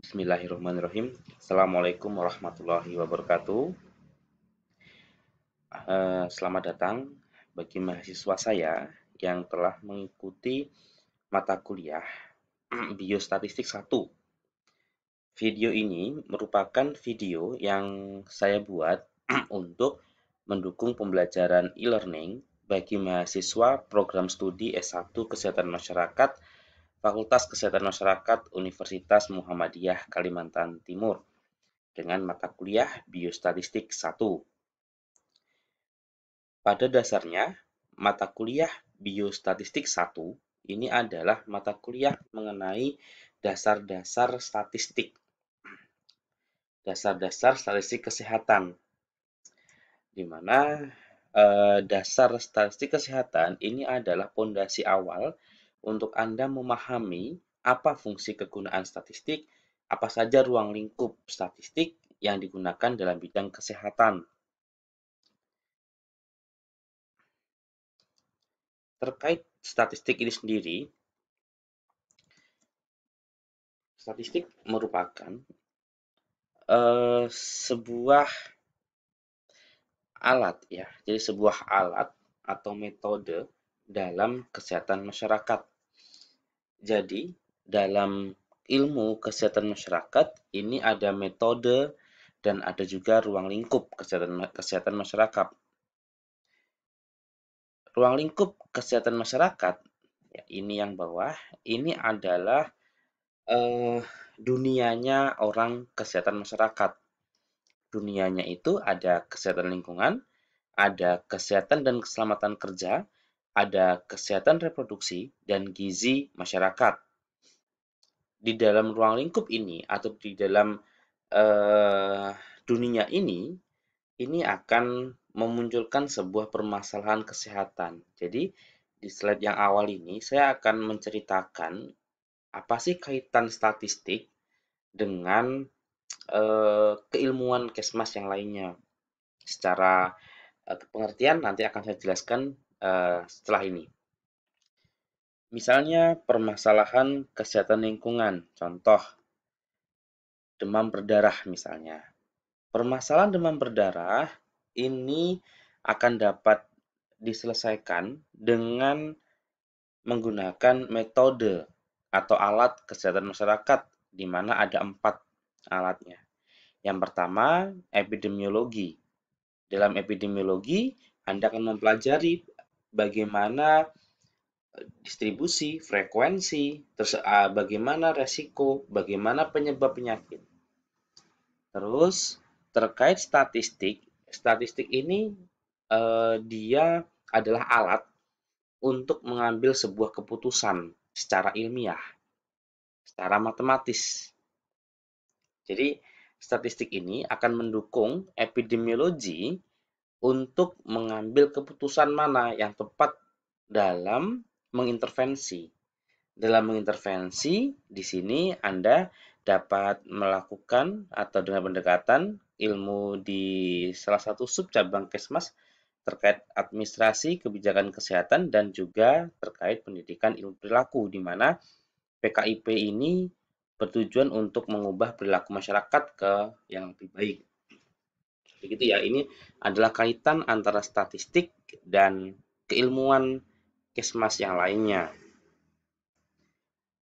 Bismillahirrahmanirrahim. Assalamualaikum warahmatullahi wabarakatuh. Selamat datang bagi mahasiswa saya yang telah mengikuti mata kuliah Biostatistik 1. Video ini merupakan video yang saya buat untuk mendukung pembelajaran e-learning bagi mahasiswa program studi S1 Kesehatan Masyarakat Fakultas Kesehatan Masyarakat Universitas Muhammadiyah Kalimantan Timur dengan mata kuliah Biostatistik 1. Pada dasarnya, mata kuliah Biostatistik 1 ini adalah mata kuliah mengenai dasar-dasar statistik. Dasar-dasar statistik kesehatan, di mana dasar statistik kesehatan ini adalah pondasi awal untuk Anda memahami apa fungsi kegunaan statistik, apa saja ruang lingkup statistik yang digunakan dalam bidang kesehatan. Terkait statistik ini sendiri, statistik merupakan sebuah alat ya, jadi sebuah alat atau metode dalam kesehatan masyarakat. Jadi dalam ilmu kesehatan masyarakat ini ada metode dan ada juga ruang lingkup kesehatan masyarakat. Ruang lingkup kesehatan masyarakat ya, ini yang bawah ini adalah dunianya orang kesehatan masyarakat. Dunianya itu ada kesehatan lingkungan, ada kesehatan dan keselamatan kerja, ada kesehatan reproduksi, dan gizi masyarakat. Di dalam ruang lingkup ini atau di dalam dunia ini akan memunculkan sebuah permasalahan kesehatan. Jadi di slide yang awal ini saya akan menceritakan apa sih kaitan statistik dengan keilmuan Kesmas yang lainnya. Secara pengertian nanti akan saya jelaskan setelah ini. Misalnya permasalahan kesehatan lingkungan, contoh demam berdarah misalnya. Permasalahan demam berdarah ini akan dapat diselesaikan dengan menggunakan metode atau alat kesehatan masyarakat, di mana ada 4 alatnya. Yang pertama, epidemiologi. Dalam epidemiologi, Anda akan mempelajari bagaimana distribusi, frekuensi, terus bagaimana resiko, bagaimana penyebab penyakit. Terus terkait statistik, statistik ini dia adalah alat untuk mengambil sebuah keputusan secara ilmiah, secara matematis. Jadi statistik ini akan mendukung epidemiologi untuk mengambil keputusan mana yang tepat dalam mengintervensi. Dalam mengintervensi, di sini Anda dapat melakukan atau dengan pendekatan ilmu di salah satu subcabang Kesmas terkait administrasi kebijakan kesehatan dan juga terkait pendidikan ilmu perilaku, di mana PKIP ini bertujuan untuk mengubah perilaku masyarakat ke yang lebih baik. Begitu ya, ini adalah kaitan antara statistik dan keilmuan Kesmas yang lainnya.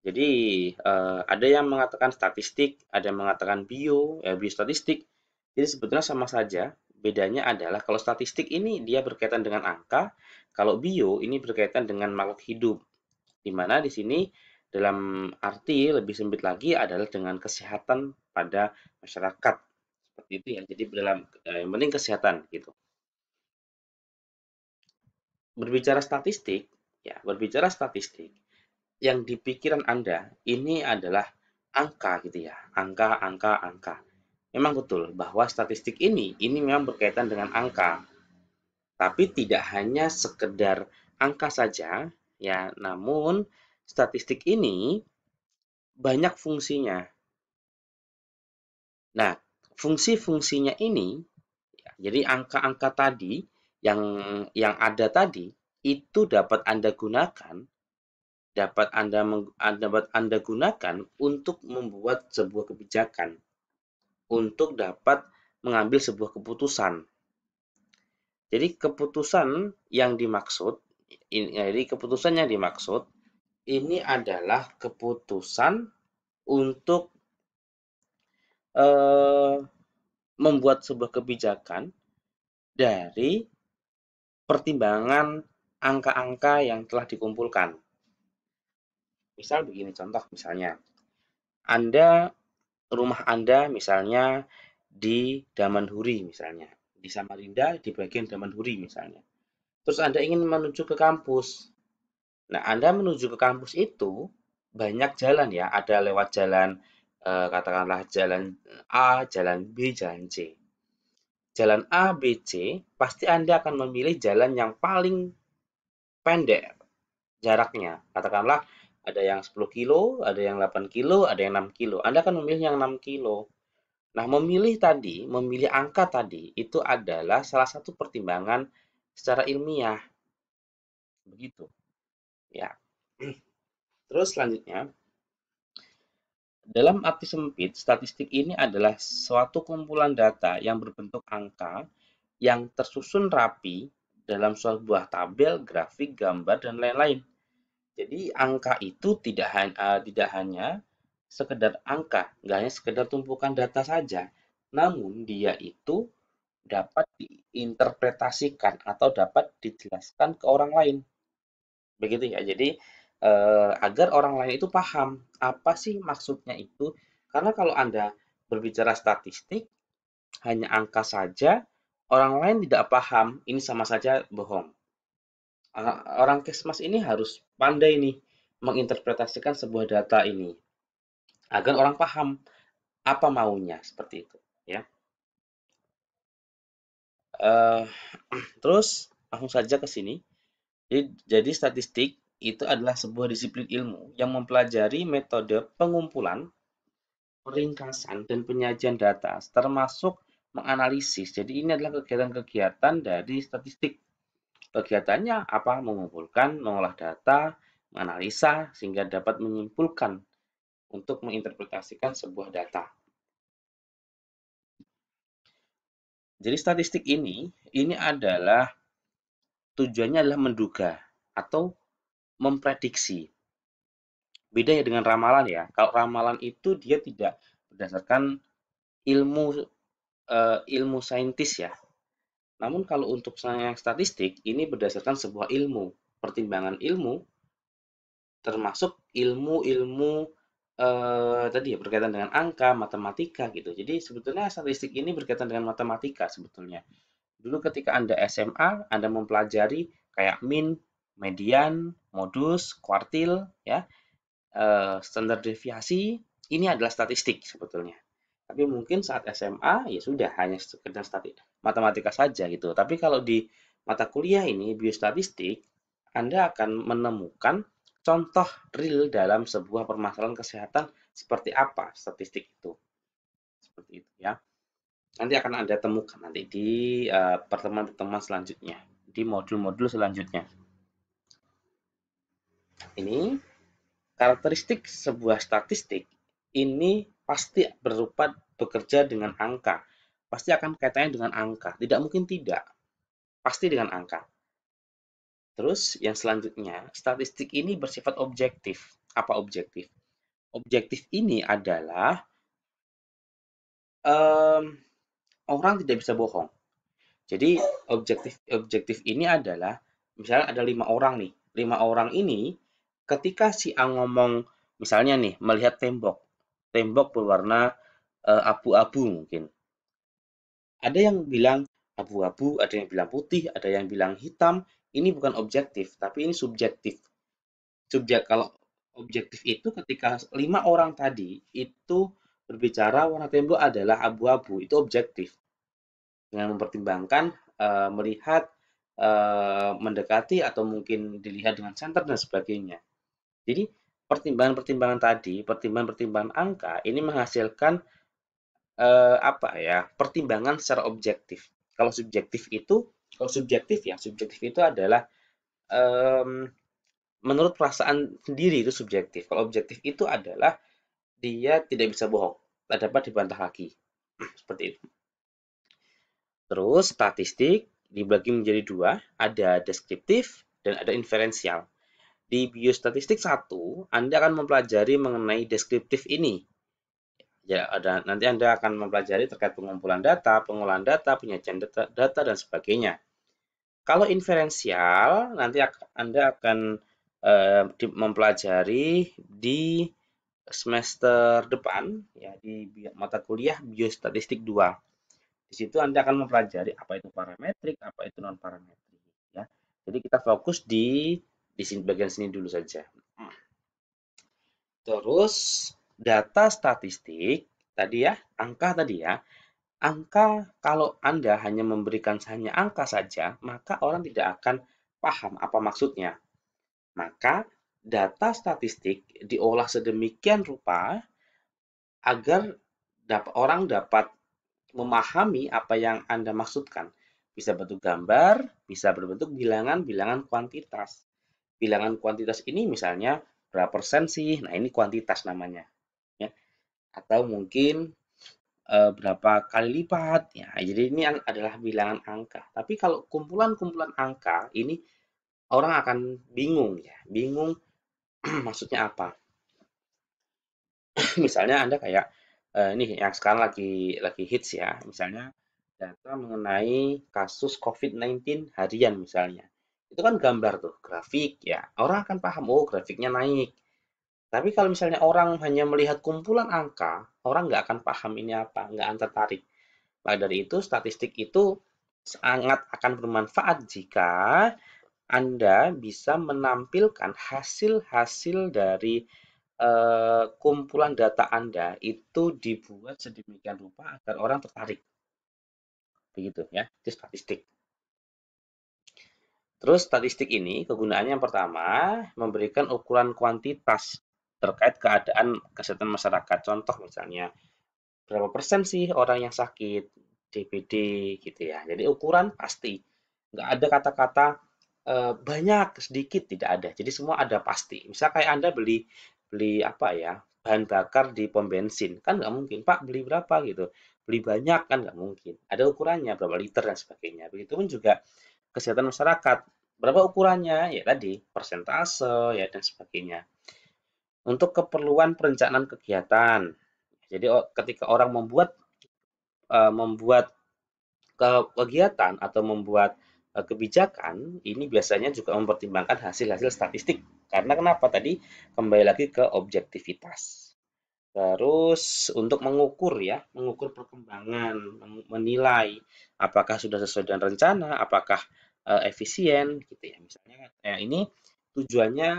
Jadi ada yang mengatakan statistik, ada yang mengatakan biostatistik. Jadi sebetulnya sama saja. Bedanya adalah kalau statistik ini dia berkaitan dengan angka, kalau bio ini berkaitan dengan makhluk hidup. Di mana di sini dalam arti lebih sempit lagi adalah dengan kesehatan pada masyarakat. Seperti itu ya. Jadi dalam yang penting kesehatan gitu. Berbicara statistik, yang di pikiran Anda ini adalah angka gitu ya, angka, angka, angka. Memang betul bahwa statistik ini memang berkaitan dengan angka, tapi tidak hanya sekedar angka saja, ya. Namun statistik ini banyak fungsinya. Nah, fungsi-fungsinya ini, jadi angka-angka tadi yang ada tadi itu dapat Anda gunakan dapat Anda gunakan untuk membuat sebuah kebijakan, untuk dapat mengambil sebuah keputusan. Jadi keputusan yang dimaksud ini adalah keputusan untuk eh, membuat sebuah kebijakan dari pertimbangan angka-angka yang telah dikumpulkan. Misal begini contoh misalnya, rumah Anda misalnya di Damanhuri misalnya, di Samarinda di bagian Damanhuri misalnya. Terus Anda ingin menuju ke kampus. Nah, Anda menuju ke kampus itu banyak jalan ya, ada lewat jalan katakanlah jalan A, jalan B, jalan C. Jalan A, B, C, pasti Anda akan memilih jalan yang paling pendek jaraknya. Katakanlah ada yang 10 kilo, ada yang 8 kilo, ada yang 6 kilo. Anda akan memilih yang 6 kilo. Nah, memilih angka tadi, itu adalah salah satu pertimbangan secara ilmiah. Begitu, ya. Terus selanjutnya, dalam arti sempit, statistik ini adalah suatu kumpulan data yang berbentuk angka yang tersusun rapi dalam sebuah tabel, grafik, gambar, dan lain-lain. Jadi angka itu tidak hanya sekedar angka, nggak hanya sekedar tumpukan data saja, namun dia itu dapat diinterpretasikan atau dapat dijelaskan ke orang lain. Begitu ya. Jadi agar orang lain itu paham apa sih maksudnya itu. Karena kalau Anda berbicara statistik, hanya angka saja, orang lain tidak paham, ini sama saja bohong. Orang Kesmas ini harus pandai nih menginterpretasikan sebuah data ini agar orang paham apa maunya seperti itu, ya. Eh, Terus langsung saja ke sini. Jadi statistik itu adalah sebuah disiplin ilmu yang mempelajari metode pengumpulan, peringkasan, dan penyajian data, termasuk menganalisis. Jadi ini adalah kegiatan-kegiatan dari statistik. Kegiatannya apa? Mengumpulkan, mengolah data, menganalisa, sehingga dapat menyimpulkan untuk menginterpretasikan sebuah data. Jadi statistik ini adalah tujuannya adalah menduga atau memprediksi. Beda ya dengan ramalan ya. Kalau ramalan itu dia tidak berdasarkan ilmu ilmu saintis ya. Namun kalau untuk yang statistik ini berdasarkan sebuah ilmu, pertimbangan ilmu termasuk ilmu-ilmu tadi ya berkaitan dengan angka, matematika gitu. Jadi sebetulnya statistik ini berkaitan dengan matematika sebetulnya. Dulu ketika Anda SMA, Anda mempelajari kayak min, median, modus, kuartil, ya, standar deviasi, ini adalah statistik sebetulnya. Tapi mungkin saat SMA ya sudah hanya sekedar matematika saja gitu. Tapi kalau di mata kuliah ini biostatistik, Anda akan menemukan contoh real dalam sebuah permasalahan kesehatan seperti apa statistik itu. Seperti itu ya. Nanti akan Anda temukan nanti di pertemuan-pertemuan selanjutnya, di modul-modul selanjutnya. Ini karakteristik sebuah statistik ini pasti bekerja dengan angka. Pasti akan kaitannya dengan angka. Tidak mungkin tidak. Pasti dengan angka. Terus yang selanjutnya, statistik ini bersifat objektif. Apa objektif? Objektif ini adalah um, orang tidak bisa bohong. Jadi objektif objektif ini adalah misalnya ada 5 orang nih. 5 orang ini ketika si A ngomong misalnya nih melihat tembok berwarna abu-abu mungkin. Ada yang bilang abu-abu, ada yang bilang putih, ada yang bilang hitam. Ini bukan objektif, tapi ini subjektif. Kalau objektif itu ketika 5 orang tadi itu berbicara warna tembok adalah abu-abu, itu objektif. Dengan mempertimbangkan melihat mendekati atau mungkin dilihat dengan center dan sebagainya. Jadi pertimbangan-pertimbangan tadi, pertimbangan-pertimbangan angka ini menghasilkan apa ya? Pertimbangan secara objektif. Kalau subjektif itu, kalau subjektif ya, subjektif itu adalah em, menurut perasaan sendiri itu subjektif. Kalau objektif itu adalah dia tidak bisa bohong, tak dapat dibantah lagi. Seperti itu. Terus statistik dibagi menjadi dua, ada deskriptif dan ada inferensial. Di biostatistik 1, Anda akan mempelajari mengenai deskriptif ini. Ya, nanti Anda akan mempelajari terkait pengumpulan data, pengolahan data, penyajian data dan sebagainya. Kalau inferensial, nanti Anda akan mempelajari di semester depan, ya, di mata kuliah Biostatistik 2. Di situ Anda akan mempelajari apa itu parametrik, apa itu non parametrik, ya. Jadi kita fokus di sini, bagian sini dulu saja. Terus data statistik tadi ya, angka tadi ya. Angka, kalau Anda hanya memberikan hanya angka saja, maka orang tidak akan paham apa maksudnya. Maka data statistik diolah sedemikian rupa agar orang dapat memahami apa yang Anda maksudkan. Bisa bentuk gambar, bisa berbentuk bilangan-bilangan kuantitas. Bilangan kuantitas ini misalnya berapa persen sih? Nah, ini kuantitas namanya, ya. Atau mungkin berapa kali lipat, ya. Jadi ini adalah bilangan angka. Tapi kalau kumpulan-kumpulan angka ini orang akan bingung, ya. Bingung maksudnya apa. Misalnya Anda kayak ini yang sekarang lagi hits ya, misalnya data mengenai kasus COVID-19 harian misalnya. Itu kan gambar tuh, grafik ya. Orang akan paham, oh grafiknya naik. Tapi kalau misalnya orang hanya melihat kumpulan angka, orang nggak akan paham ini apa, nggak akan tertarik. Maka dari itu, statistik itu sangat akan bermanfaat jika Anda bisa menampilkan hasil-hasil dari kumpulan data Anda itu dibuat sedemikian rupa agar orang tertarik. Begitu ya, itu statistik. Terus statistik ini kegunaannya yang pertama memberikan ukuran kuantitas terkait keadaan kesehatan masyarakat. Contoh misalnya berapa persen sih orang yang sakit DBD gitu ya. Jadi ukuran pasti. Nggak ada kata-kata banyak, sedikit, tidak ada. Jadi semua ada pasti. Misal kayak Anda beli beli apa ya, bahan bakar di pom bensin, kan nggak mungkin, Pak beli berapa gitu. Beli banyak kan nggak mungkin. Ada ukurannya, berapa liter dan sebagainya. Begitupun juga kesehatan masyarakat. Berapa ukurannya? Ya tadi, persentase ya dan sebagainya. Untuk keperluan perencanaan kegiatan. Jadi ketika orang membuat kegiatan atau membuat kebijakan, ini biasanya juga mempertimbangkan hasil-hasil statistik. Karena kenapa tadi? Kembali lagi ke objektivitas. Terus untuk mengukur ya, mengukur perkembangan, menilai apakah sudah sesuai dengan rencana, apakah efisien gitu ya. Misalnya ini tujuannya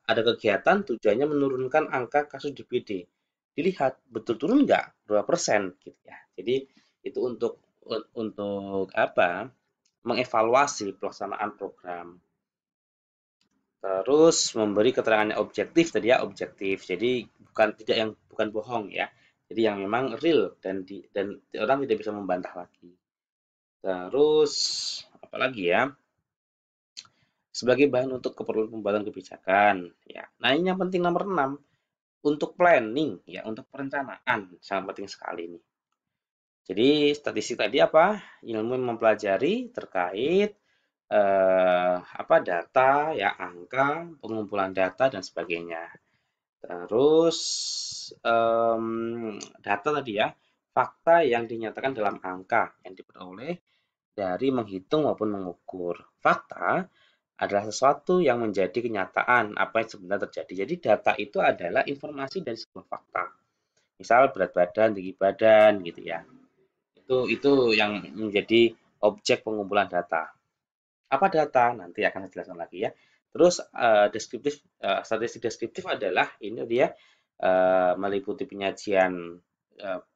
ada kegiatan tujuannya menurunkan angka kasus DBD. Dilihat betul turun nggak berapa persen gitu ya. Jadi itu untuk apa? Mengevaluasi pelaksanaan program. Terus memberi keterangan yang objektif tadi ya, objektif. Jadi bukan bohong ya. Jadi yang memang real dan orang tidak bisa membantah lagi. Terus apa lagi ya? Sebagai bahan untuk keperluan pembuatan kebijakan ya. Nah, ini yang penting nomor 6 untuk planning ya, untuk perencanaan sangat penting sekali ini. Jadi statistik tadi apa? Ilmu yang mempelajari terkait apa data ya, angka, pengumpulan data dan sebagainya. Terus data tadi ya, fakta yang dinyatakan dalam angka yang diperoleh dari menghitung maupun mengukur. Fakta adalah sesuatu yang menjadi kenyataan apa yang sebenarnya terjadi. Jadi data itu adalah informasi dari sebuah fakta. Misal berat badan, tinggi badan gitu ya. Itu yang menjadi objek pengumpulan data. Apa data? Nanti akan saya jelaskan lagi ya. Terus statistik deskriptif adalah ini dia meliputi penyajian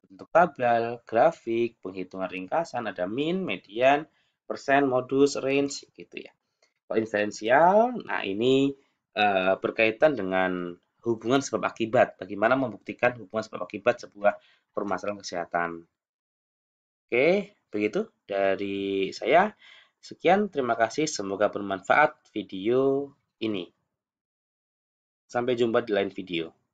bentuk tabel, grafik, penghitungan ringkasan, ada min, median, persen, modus, range gitu ya. Kalau inferensial, nah ini berkaitan dengan hubungan sebab akibat. Bagaimana membuktikan hubungan sebab akibat sebuah permasalahan kesehatan. Oke, begitu dari saya. Sekian, terima kasih. Semoga bermanfaat video ini. Sampai jumpa di lain video.